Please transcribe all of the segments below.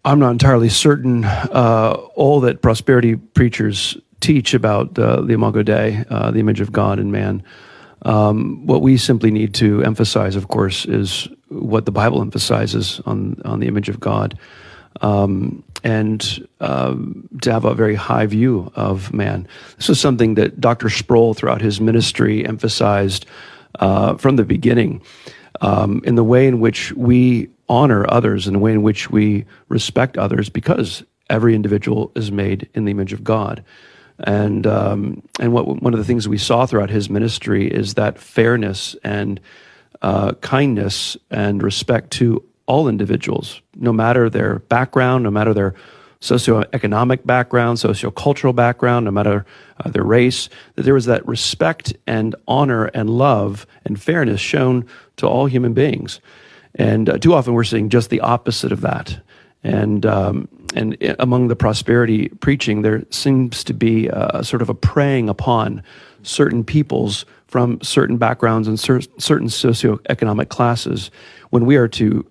I'm not entirely certain all that prosperity preachers teach about the Imago Dei, the image of God in man. What we simply need to emphasize, of course, is what the Bible emphasizes on the image of God, and to have a very high view of man. This is something that Dr. Sproul, throughout his ministry, emphasized from the beginning, in the way in which we honor others, in the way in which we respect others, because every individual is made in the image of God. And one of the things we saw throughout his ministry is that fairness and kindness and respect to all individuals, no matter their background, no matter their socioeconomic background, sociocultural background, no matter their race, that there was that respect and honor and love and fairness shown to all human beings. And too often we're seeing just the opposite of that. And among the prosperity preaching, there seems to be a sort of a preying upon certain peoples from certain backgrounds and certain socioeconomic classes, when we are to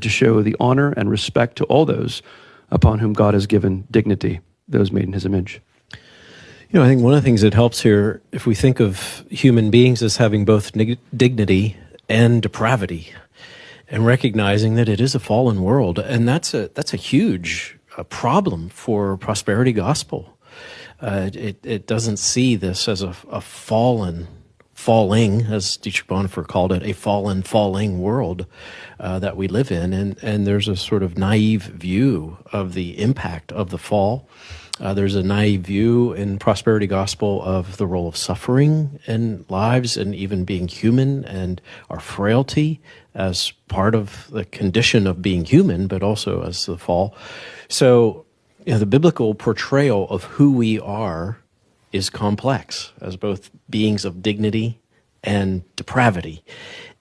show the honor and respect to all those upon whom God has given dignity, those made in His image. You know, I think one of the things that helps here, if we think of human beings as having both dignity and depravity, and recognizing that it is a fallen world, and that's a huge problem for prosperity gospel. It doesn't see this as a falling, as Dietrich Bonhoeffer called it, a falling world that we live in, and there's a sort of naive view of the impact of the fall. There's a naive view in prosperity gospel of the role of suffering in lives and even being human and our frailty as part of the condition of being human, but also as the fall. So, you know, the biblical portrayal of who we are is complex as both beings of dignity and depravity.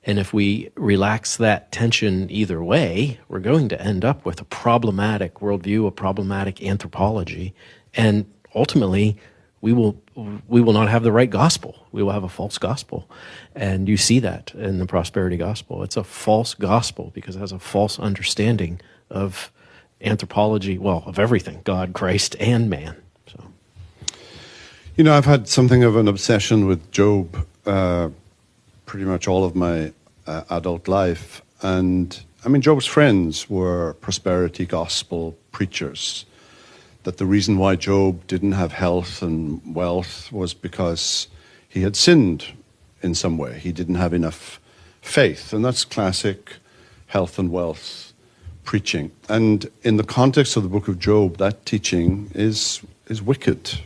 And if we relax that tension either way, we're going to end up with a problematic worldview, a problematic anthropology, and ultimately we will not have the right gospel. We will have a false gospel. And you see that in the prosperity gospel. It's a false gospel because it has a false understanding of anthropology, well, of everything, God, Christ, and man. So, you know, I've had something of an obsession with Job pretty much all of my adult life. And I mean, Job's friends were prosperity gospel preachers, that the reason why Job didn't have health and wealth was because he had sinned in some way. He didn't have enough faith. And that's classic health and wealth preaching. And in the context of the book of Job, that teaching is wicked.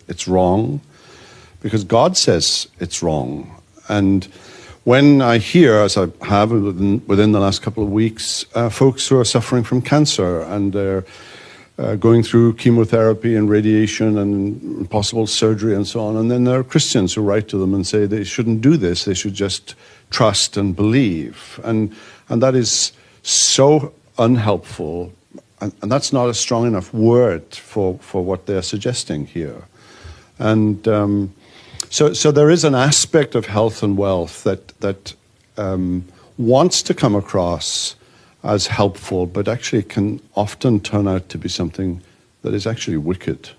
It's wrong because God says it's wrong. And when I hear, as I have within the last couple of weeks, folks who are suffering from cancer and they're going through chemotherapy and radiation and possible surgery and so on, and then there are Christians who write to them and say they shouldn't do this, they should just trust and believe. And that is so unhelpful, and that's not a strong enough word for what they're suggesting here. And So there is an aspect of health and wealth that wants to come across as helpful, but actually can often turn out to be something that is actually wicked.